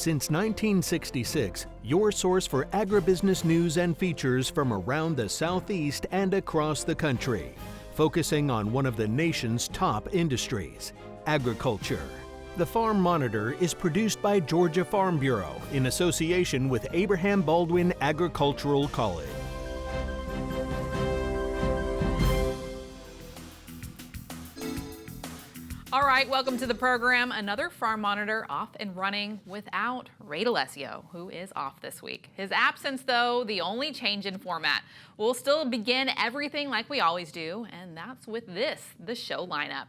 Since 1966, your source for agribusiness news and features from around the Southeast and across the country, focusing on one of the nation's top industries, agriculture. The Farm Monitor is produced by Georgia Farm Bureau in association with Abraham Baldwin Agricultural College. All right, welcome to the program. Another Farm Monitor off and running without Ray DeLesio, who is off this week. His absence, though, the only change in format. We'll still begin everything like we always do, and that's with this, the show lineup.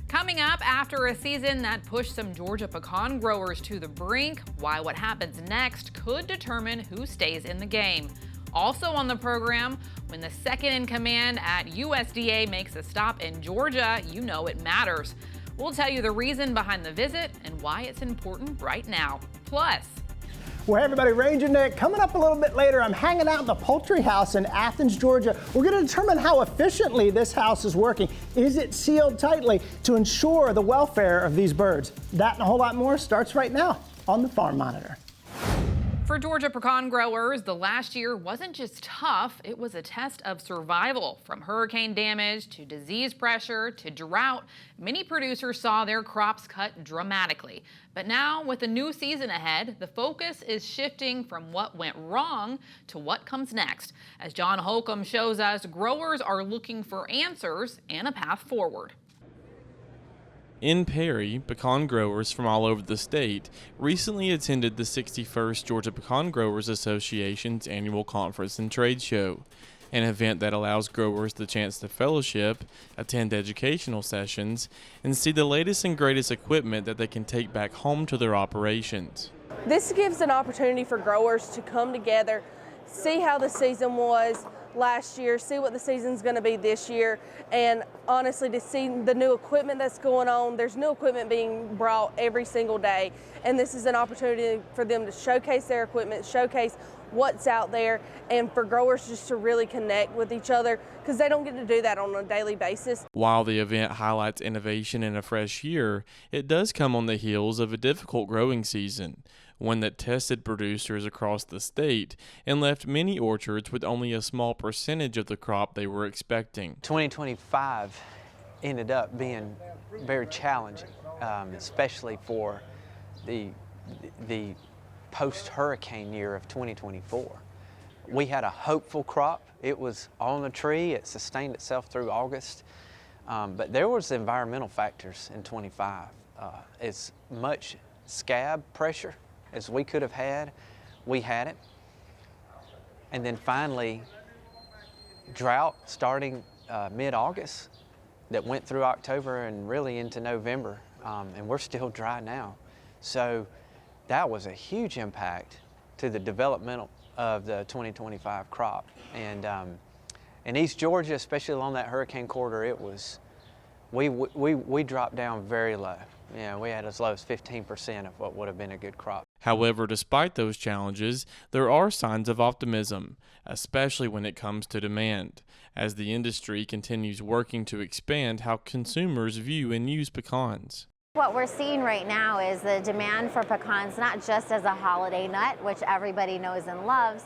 Coming up, after a season that pushed some Georgia pecan growers to the brink, why what happens next could determine who stays in the game. Also on the program, when the second in command at USDA makes a stop in Georgia, you know it matters. We'll tell you the reason behind the visit and why it's important right now. Plus, well, hey everybody, Ranger Nick. Coming up a little bit later, I'm hanging out in the Poultry House in Athens, Georgia. We're going to determine how efficiently this house is working. Is it sealed tightly to ensure the welfare of these birds? That and a whole lot more starts right now on the Farm Monitor. for Georgia pecan growers, the last year wasn't just tough, it was a test of survival. From hurricane damage to disease pressure to drought, many producers saw their crops cut dramatically. But now, with a new season ahead, the focus is shifting from what went wrong to what comes next. As John Holcomb shows us, growers are looking for answers and a path forward. In Perry, pecan growers from all over the state recently attended the 61st Georgia Pecan Growers Association's annual conference and trade show, an event that allows growers the chance to fellowship, attend educational sessions, and see the latest and greatest equipment that they can take back home to their operations. This gives an opportunity for growers to come together, see how the season was last year, see what the season's going to be this year, and honestly to see the new equipment that's going on. There's new equipment being brought every single day, and this is an opportunity for them to showcase their equipment, showcase what's out there, and for growers just to really connect with each other because they don't get to do that on a daily basis. While the event highlights innovation in a fresh year, it does come on the heels of a difficult growing season, one that tested producers across the state and left many orchards with only a small percentage of the crop they were expecting. 2025 ended up being very challenging, especially for the post-hurricane year of 2024. We had a hopeful crop. It was on the tree. It sustained itself through August. But there was environmental factors in 25. As much scab pressure as we could have had, we had it. And then finally, drought starting mid-August that went through October and really into November. And we're still dry now. So that was a huge impact to the development of the 2025 crop. And in East Georgia, especially along that hurricane corridor, it was, we dropped down very low. Yeah, we had as low as 15% of what would have been a good crop. However, despite those challenges, there are signs of optimism, especially when it comes to demand, as the industry continues working to expand how consumers view and use pecans. What we're seeing right now is the demand for pecans, not just as a holiday nut, which everybody knows and loves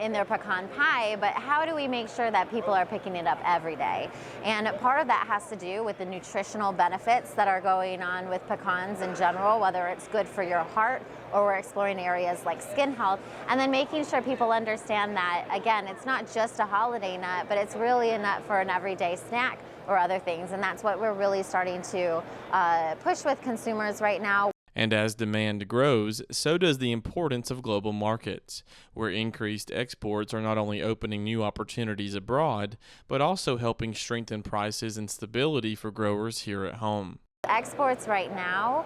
in their pecan pie, but how do we make sure that people are picking it up every day? And part of that has to do with the nutritional benefits that are going on with pecans in general, whether it's good for your heart or we're exploring areas like skin health, and then making sure people understand that, again, it's not just a holiday nut, but it's really a nut for an everyday snack or other things, and that's what we're really starting to push with consumers right now. And as demand grows, so does the importance of global markets, where increased exports are not only opening new opportunities abroad, but also helping strengthen prices and stability for growers here at home. Exports right now,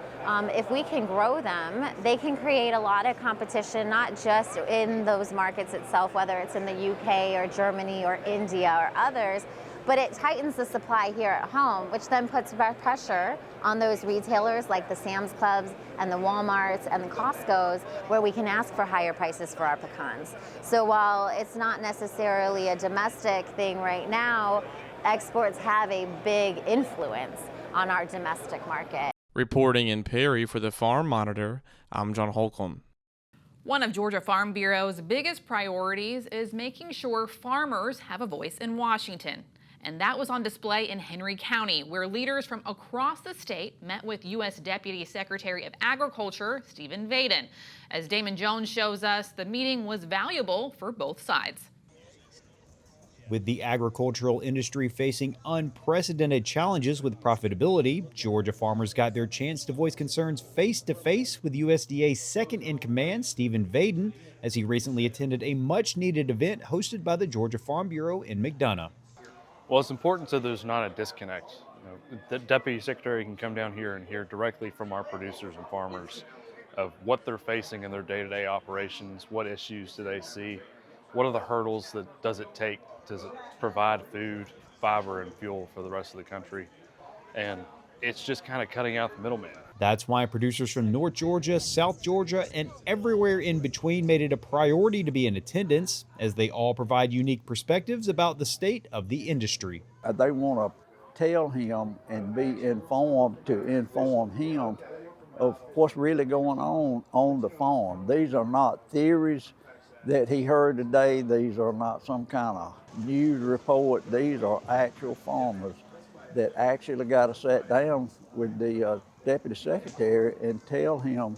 if we can grow them, they can create a lot of competition, not just in those markets itself, whether it's in the UK or Germany or India or others, but it tightens the supply here at home, which then puts pressure on those retailers like the Sam's Clubs and the Walmarts and the Costco's, where we can ask for higher prices for our pecans. So while it's not necessarily a domestic thing right now, exports have a big influence on our domestic market. Reporting in Perry for the Farm Monitor, I'm John Holcomb. One of Georgia Farm Bureau's biggest priorities is making sure farmers have a voice in Washington. And that was on display in Henry County, where leaders from across the state met with U.S. Deputy Secretary of Agriculture, Stephen Vaden. As Damon Jones shows us, the meeting was valuable for both sides. With the agricultural industry facing unprecedented challenges with profitability, Georgia farmers got their chance to voice concerns face-to-face with USDA's second-in-command, Stephen Vaden, as he recently attended a much-needed event hosted by the Georgia Farm Bureau in McDonough. Well, it's important so there's not a disconnect. The Deputy Secretary can come down here and hear directly from our producers and farmers of what they're facing in their day-to-day operations, what issues do they see, what are the hurdles that does it take to provide food, fiber, and fuel for the rest of the country. And it's just kind of cutting out the middleman. That's why producers from North Georgia, South Georgia, and everywhere in between made it a priority to be in attendance, as they all provide unique perspectives about the state of the industry. They want to tell him and be informed to inform him of what's really going on the farm. These are not theories that he heard today. These are not some kind of news report. These are actual farmers that actually got to sit down with the Deputy Secretary and tell him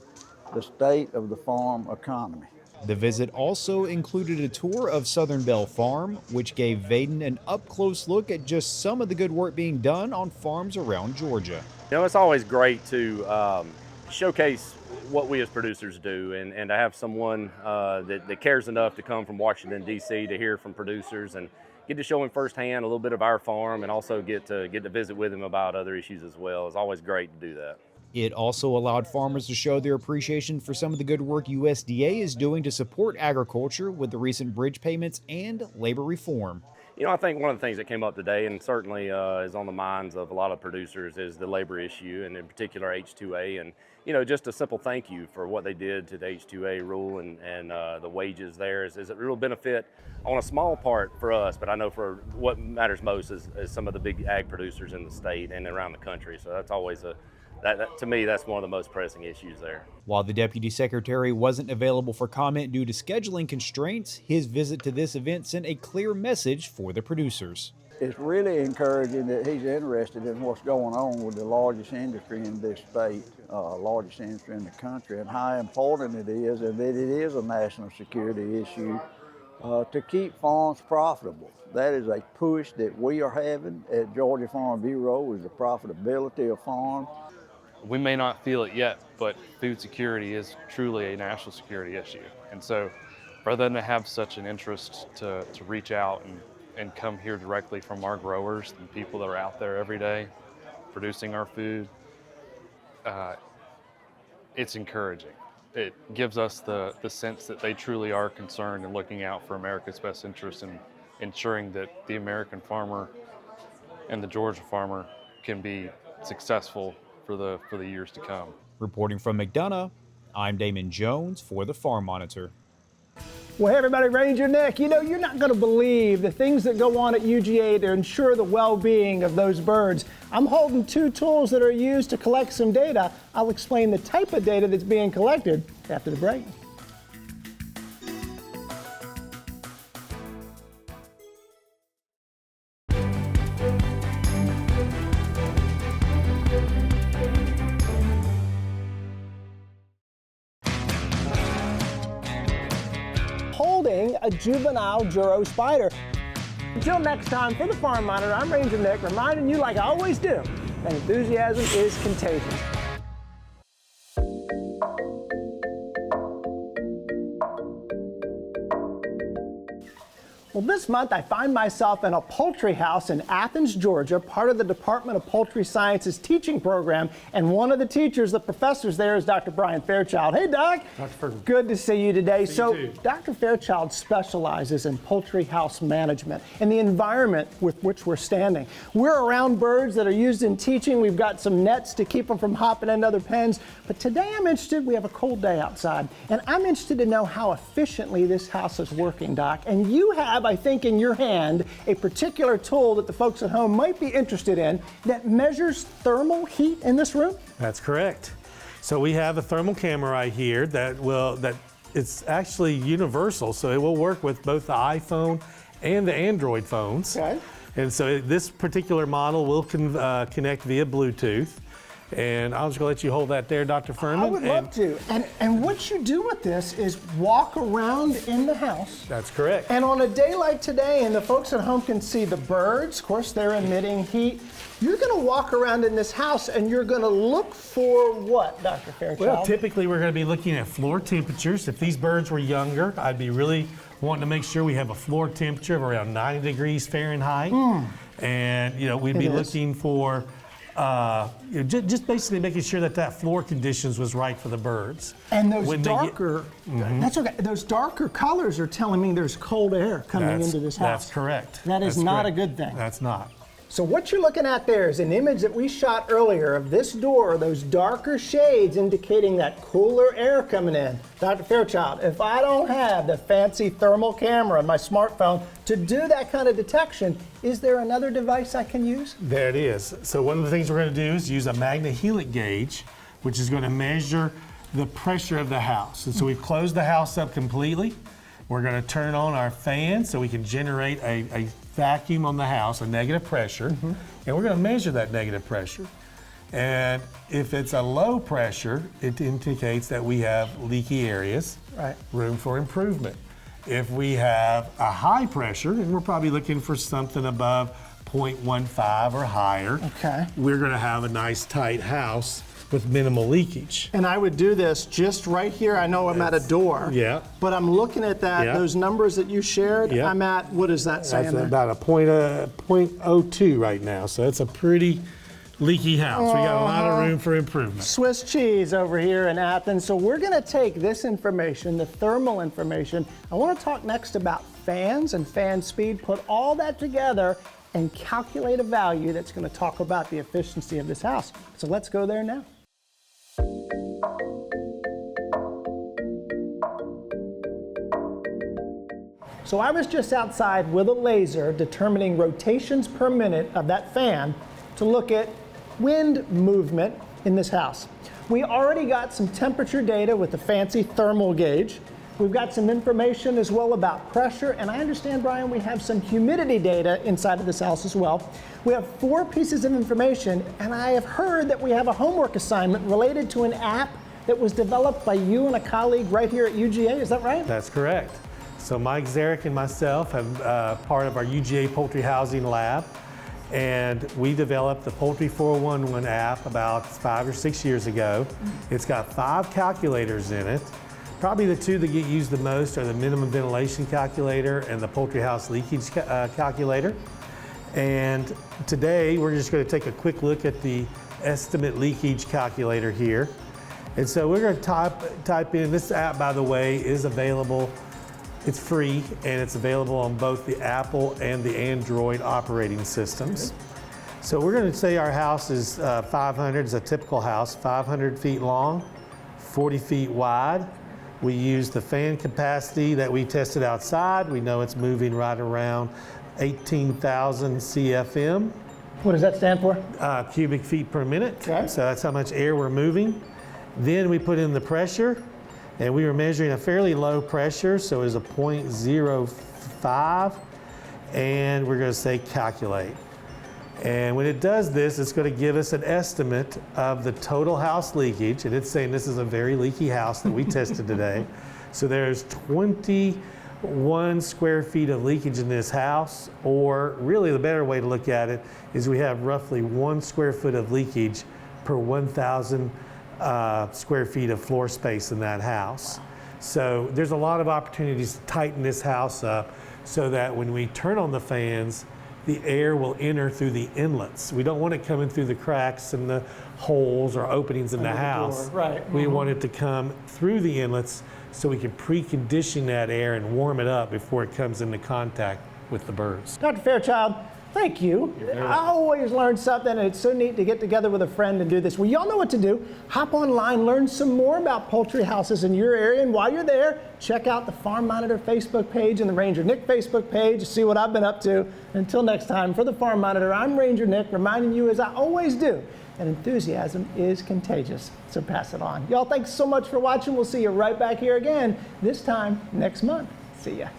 the state of the farm economy. The visit also included a tour of Southern Bell Farm, which gave Vaden an up-close look at just some of the good work being done on farms around Georgia. You know, it's always great to showcase what we as producers do, and to have someone that cares enough to come from Washington, D.C. to hear from producers and get to show him firsthand a little bit of our farm, and also get to visit with him about other issues as well. It's always great to do that. It also allowed farmers to show their appreciation for some of the good work USDA is doing to support agriculture with the recent bridge payments and labor reform. You know, I think one of the things that came up today, and certainly is on the minds of a lot of producers, is the labor issue, and in particular H-2A, and you know, just a simple thank you for what they did to the H-2A rule and the wages there is a real benefit on a small part for us, but I know for what matters most is some of the big ag producers in the state and around the country. So that's always to me, that's one of the most pressing issues there. While the Deputy Secretary wasn't available for comment due to scheduling constraints, his visit to this event sent a clear message for the producers. It's really encouraging that he's interested in what's going on with the largest industry in this state, largest industry in the country, and how important it is, and that it is a national security issue to keep farms profitable. That is a push that we are having at Georgia Farm Bureau, is the profitability of farms. We may not feel it yet, but food security is truly a national security issue. And so for them to have such an interest to reach out and come here directly from our growers and people that are out there every day producing our food, it's encouraging. It gives us the sense that they truly are concerned and looking out for America's best interest and ensuring that the American farmer and the Georgia farmer can be successful for the years to come. Reporting from McDonough, I'm Damon Jones for the Farm Monitor. Well, hey everybody, raise your neck. You know, you're not going to believe the things that go on at UGA to ensure the well-being of those birds. I'm holding two tools that are used to collect some data. I'll explain the type of data that's being collected after the break. Holding a juvenile Juro spider. Until next time, for the Farm Monitor, I'm Ranger Nick, reminding you, like I always do, that enthusiasm is contagious. Well, this month I find myself in a poultry house in Athens, Georgia, part of the Department of Poultry Sciences teaching program, and one of the teachers, the professors there, is Dr. Brian Fairchild. Hey, Doc. Dr. Ferguson. Good to see you today. So, Dr. Fairchild specializes in poultry house management and the environment with which we're standing. We're around birds that are used in teaching. We've got some nets to keep them from hopping into other pens. But today I'm interested, we have a cold day outside, and I'm interested to know how efficiently this house is working, Doc. And you have I think, in your hand a particular tool that the folks at home might be interested in that measures thermal heat in this room? That's correct. So we have a thermal camera right here that it's actually universal, so it will work with both the iPhone and the Android phones. Okay. And so this particular model will connect via Bluetooth. And I'm just gonna let you hold that there, Dr. Furman. I would love to. And what you do with this is walk around in the house. That's correct. And on a day like today, and the folks at home can see the birds, of course they're emitting heat, you're gonna walk around in this house and you're gonna look for what, Dr. Fairchild? Well, typically we're gonna be looking at floor temperatures. If these birds were younger, I'd be really wanting to make sure we have a floor temperature of around 90 degrees Fahrenheit. And we'd be looking for just basically making sure that floor conditions was right for the birds. And those darker, that's okay. Those darker colors are telling me there's cold air coming into this house. That's correct. That is not a good thing. That's not. So what you're looking at there is an image that we shot earlier of this door, those darker shades indicating that cooler air coming in. Dr. Fairchild, if I don't have the fancy thermal camera on my smartphone to do that kind of detection, is there another device I can use? There it is. So one of the things we're going to do is use a magnehelic gauge, which is going to measure the pressure of the house. And so we've closed the house up completely. We're going to turn on our fan so we can generate a vacuum on the house, a negative pressure, and we're going to measure that negative pressure. And if it's a low pressure, it indicates that we have leaky areas, room for improvement. If we have a high pressure, and we're probably looking for something above 0.15 or higher, we're going to have a nice tight house with minimal leakage. And I would do this just right here. I know I'm at a door. Yeah. But I'm looking at that, those numbers that you shared. Yeah. I'm at, what is that saying? That's about a 0.02 right now. So it's a pretty leaky house. We got a lot of room for improvement. Swiss cheese over here in Athens. So we're gonna take this information, the thermal information. I wanna talk next about fans and fan speed, put all that together and calculate a value that's gonna talk about the efficiency of this house. So let's go there now. So I was just outside with a laser determining rotations per minute of that fan to look at wind movement in this house. We already got some temperature data with the fancy thermal gauge. We've got some information as well about pressure, and I understand, Brian, we have some humidity data inside of this house as well. We have 4 pieces of information, and I have heard that we have a homework assignment related to an app that was developed by you and a colleague right here at UGA. Is that right? That's correct. So Mike Zarek and myself have part of our UGA Poultry Housing Lab, and we developed the Poultry 411 app about 5 or 6 years ago. It's got 5 calculators in it. Probably the 2 that get used the most are the minimum ventilation calculator and the poultry house leakage calculator. And today we're just going to take a quick look at the estimate leakage calculator here. And so we're going to type in, this app, by the way, is available. It's free, and it's available on both the Apple and the Android operating systems. So we're going to say our house is 500, it's a typical house, 500 feet long, 40 feet wide. We use the fan capacity that we tested outside. We know it's moving right around 18,000 CFM. What does that stand for? Cubic feet per minute. Okay. So that's how much air we're moving. Then we put in the pressure, and we were measuring a fairly low pressure, so it was a 0.05, and we're going to say calculate. And when it does this, it's going to give us an estimate of the total house leakage, and it's saying this is a very leaky house that we tested today. So there's 21 square feet of leakage in this house, or really the better way to look at it is we have roughly 1 square foot of leakage per 1,000 square feet of floor space in that house. So there's a lot of opportunities to tighten this house up so that when we turn on the fans, the air will enter through the inlets. We don't want it coming through the cracks and the holes or openings in the house. Right. We want it to come through the inlets so we can precondition that air and warm it up before it comes into contact with the birds. Dr. Fairchild, Thank you. I always learn something, and it's so neat to get together with a friend and do this. Well, y'all know what to do. Hop online, learn some more about poultry houses in your area, and while you're there, check out the Farm Monitor Facebook page and the Ranger Nick Facebook page to see what I've been up to. Until next time, for the Farm Monitor, I'm Ranger Nick, reminding you, as I always do, that enthusiasm is contagious, so pass it on. Y'all, thanks so much for watching. We'll see you right back here again, this time next month. See ya.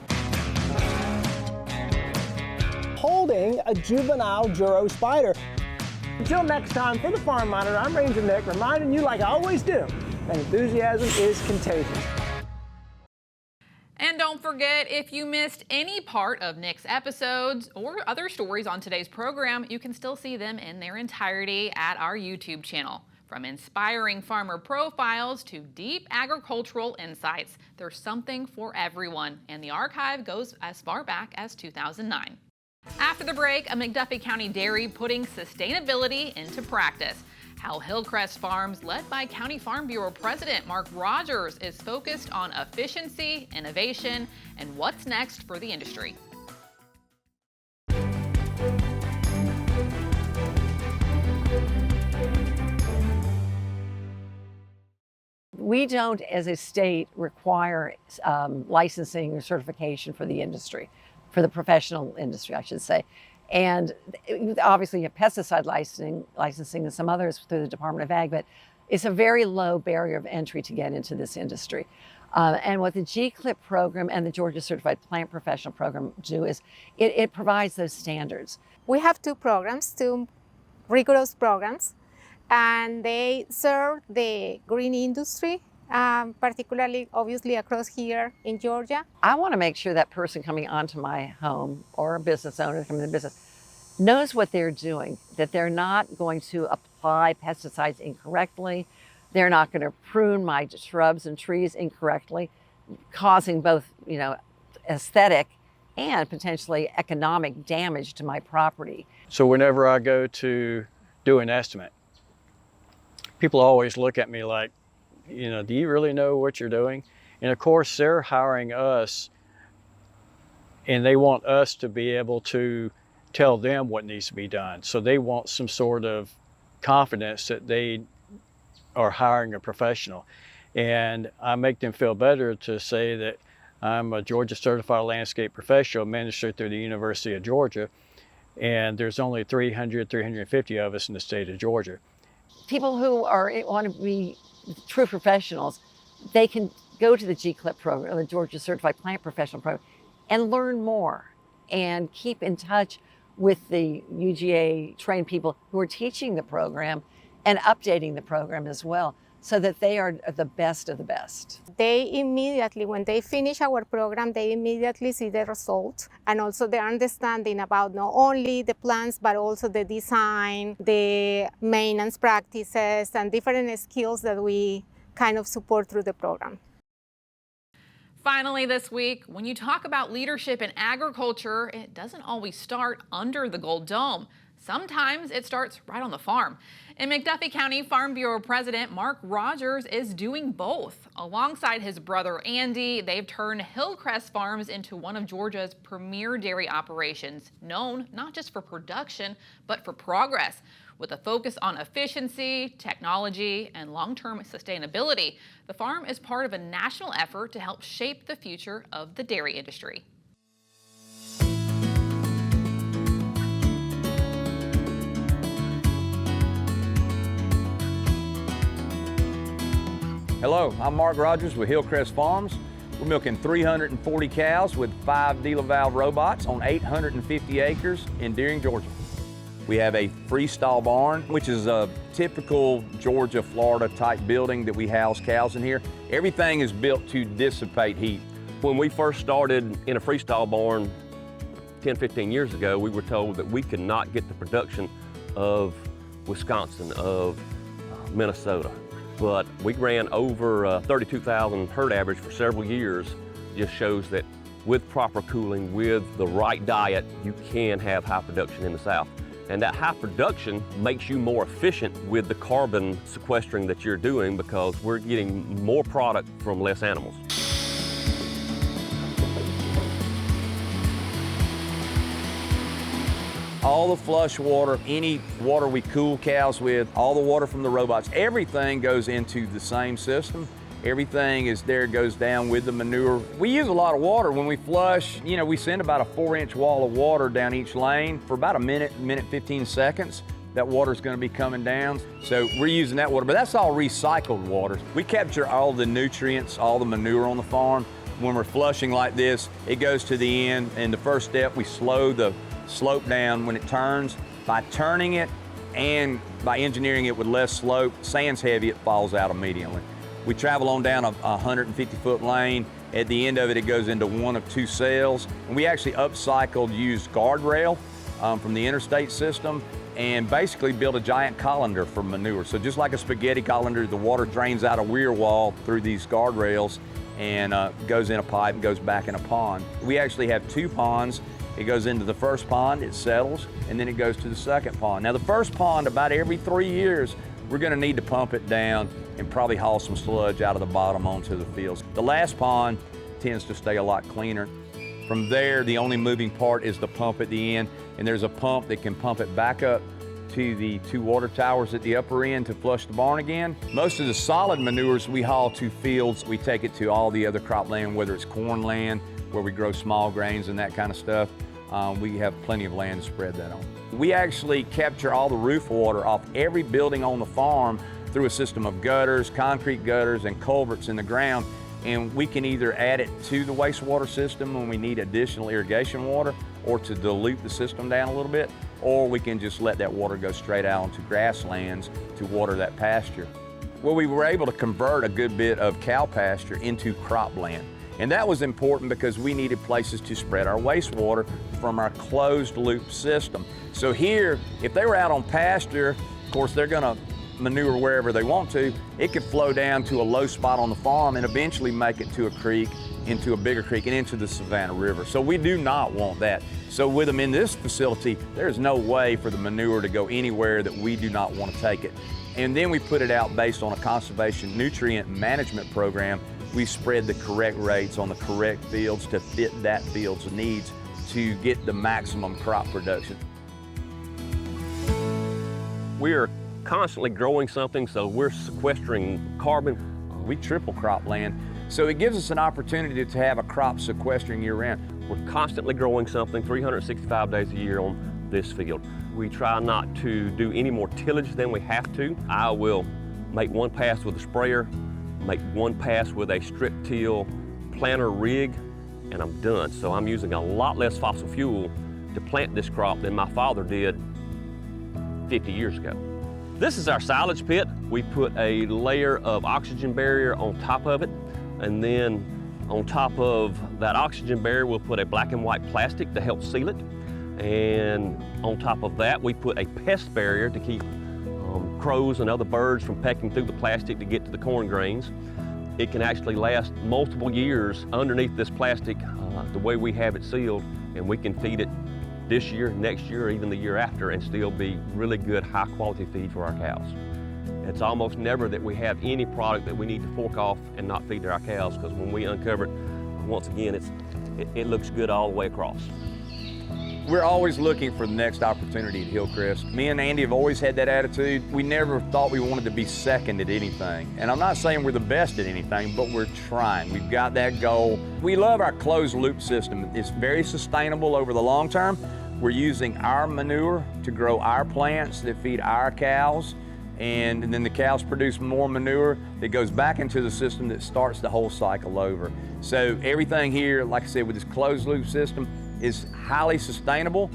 Holding a juvenile Juro spider. Until next time, for the Farm Monitor, I'm Ranger Nick, reminding you, like I always do, that enthusiasm is contagious. And don't forget, if you missed any part of Nick's episodes or other stories on today's program, you can still see them in their entirety at our YouTube channel. From inspiring farmer profiles to deep agricultural insights, there's something for everyone, and the archive goes as far back as 2009. After the break, a McDuffie County dairy putting sustainability into practice. How Hillcrest Farms, led by County Farm Bureau President Mark Rogers, is focused on efficiency, innovation, and what's next for the industry. We don't, as a state, require licensing or certification for the industry, for the professional industry, I should say. And obviously you have pesticide licensing and some others through the Department of Ag, but it's a very low barrier of entry to get into this industry. And what the GCLIP program and the Georgia Certified Plant Professional program do is it provides those standards. We have two programs, two rigorous programs, and they serve the green industry, particularly obviously across here in Georgia. I want to make sure that person coming onto my home or a business owner coming to the business knows what they're doing, that they're not going to apply pesticides incorrectly. They're not going to prune my shrubs and trees incorrectly, causing both, aesthetic and potentially economic damage to my property. So whenever I go to do an estimate, people always look at me like, do you really know what you're doing? And of course, they're hiring us and they want us to be able to tell them what needs to be done. So they want some sort of confidence that they are hiring a professional. And I make them feel better to say that I'm a Georgia Certified Landscape Professional administered through the University of Georgia. And there's only 350 of us in the state of Georgia. People who want to be true professionals, they can go to the GCLIP program, the Georgia Certified Plant Professional program, and learn more and keep in touch with the UGA trained people who are teaching the program and updating the program as well, so that they are the best of the best. They immediately, when they finish our program, they immediately see the results and also the understanding about not only the plants, but also the design, the maintenance practices, and different skills that we kind of support through the program. Finally this week, when you talk about leadership in agriculture, it doesn't always start under the Gold Dome. Sometimes it starts right on the farm. And McDuffie County Farm Bureau President Mark Rogers is doing both. Alongside his brother Andy, they've turned Hillcrest Farms into one of Georgia's premier dairy operations, known not just for production, but for progress. With a focus on efficiency, technology, and long-term sustainability, the farm is part of a national effort to help shape the future of the dairy industry. Hello, I'm Mark Rogers with Hillcrest Farms. We're milking 340 cows with 5 dealer valve robots on 850 acres in Deering, Georgia. We have a freestall barn, which is a typical Georgia, Florida type building that we house cows in here. Everything is built to dissipate heat. When we first started in a freestall barn 10, 15 years ago, we were told that we could not get the production of Wisconsin, of Minnesota. But we ran over 32,000 herd average for several years. Just shows that with proper cooling, with the right diet, you can have high production in the South. And that high production makes you more efficient with the carbon sequestering that you're doing, because we're getting more product from less animals. all the flush water, any water we cool cows with, all the water from the robots, everything goes into the same system. Everything is there, goes down with the manure. We use a lot of water when we flush. You know, we send about a 4-inch wall of water down each lane for about a minute 15 seconds. That water's gonna be coming down. So we're using that water, but that's all recycled water. We capture all the nutrients, all the manure on the farm. When we're flushing like this, it goes to the end, and the first step, we slow the slope down when it turns. By turning it and by engineering it with less slope, sand's heavy, it falls out immediately. We travel on down a 150-foot lane. At the end of it, it goes into one of two cells. And we actually upcycled used guardrail from the interstate system and basically built a giant colander for manure. So just like a spaghetti colander, the water drains out a weir wall through these guardrails and goes in a pipe and goes back in a pond. We actually have 2 ponds. It goes into the first pond, it settles, and then it goes to the second pond. Now the first pond, about every 3 years, we're gonna need to pump it down and probably haul some sludge out of the bottom onto the fields. The last pond tends to stay a lot cleaner. From there, the only moving part is the pump at the end, and there's a pump that can pump it back up to the 2 water towers at the upper end to flush the barn again. Most of the solid manures we haul to fields. We take it to all the other cropland, whether it's corn land, where we grow small grains and that kind of stuff. We have plenty of land to spread that on. We actually capture all the roof water off every building on the farm through a system of gutters, concrete gutters, and culverts in the ground. And we can either add it to the wastewater system when we need additional irrigation water, or to dilute the system down a little bit, or we can just let that water go straight out onto grasslands to water that pasture. Well, we were able to convert a good bit of cow pasture into cropland. And that was important because we needed places to spread our wastewater from our closed loop system. So here, if they were out on pasture, of course they're gonna manure wherever they want to. It could flow down to a low spot on the farm and eventually make it to a creek, into a bigger creek, and into the Savannah River. So we do not want that. So with them in this facility, there's no way for the manure to go anywhere that we do not want to take it. And then we put it out based on a conservation nutrient management program. We spread the correct rates on the correct fields to fit that field's needs to get the maximum crop production. We are constantly growing something, so we're sequestering carbon. We triple cropland, so it gives us an opportunity to have a crop sequestering year-round. We're constantly growing something 365 days a year on this field. We try not to do any more tillage than we have to. I will make one pass with a sprayer, make one pass with a strip till planter rig, and I'm done. So I'm using a lot less fossil fuel to plant this crop than my father did 50 years ago. This is our silage pit. We put a layer of oxygen barrier on top of it, and then on top of that oxygen barrier, we'll put a black and white plastic to help seal it. And on top of that, we put a pest barrier to keep crows and other birds from pecking through the plastic to get to the corn grains. It can actually last multiple years underneath this plastic, the way we have it sealed, and we can feed it this year, next year, or even the year after, and still be really good, high quality feed for our cows. It's almost never that we have any product that we need to fork off and not feed to our cows, because when we uncover it, once again, it looks good all the way across. We're always looking for the next opportunity at Hillcrest. Me and Andy have always had that attitude. We never thought we wanted to be second at anything. And I'm not saying we're the best at anything, but we're trying. We've got that goal. We love our closed loop system. It's very sustainable over the long term. We're using our manure to grow our plants that feed our cows, and then the cows produce more manure that goes back into the system that starts the whole cycle over. So everything here, like I said, with this closed loop system, is highly sustainable.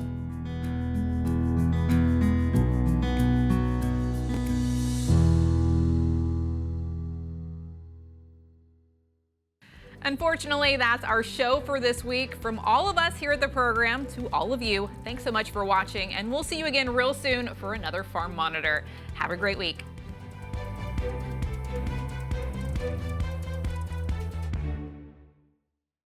Unfortunately, that's our show for this week. From all of us here at the program to all of you, thanks so much for watching, and we'll see you again real soon for another Farm Monitor. Have a great week.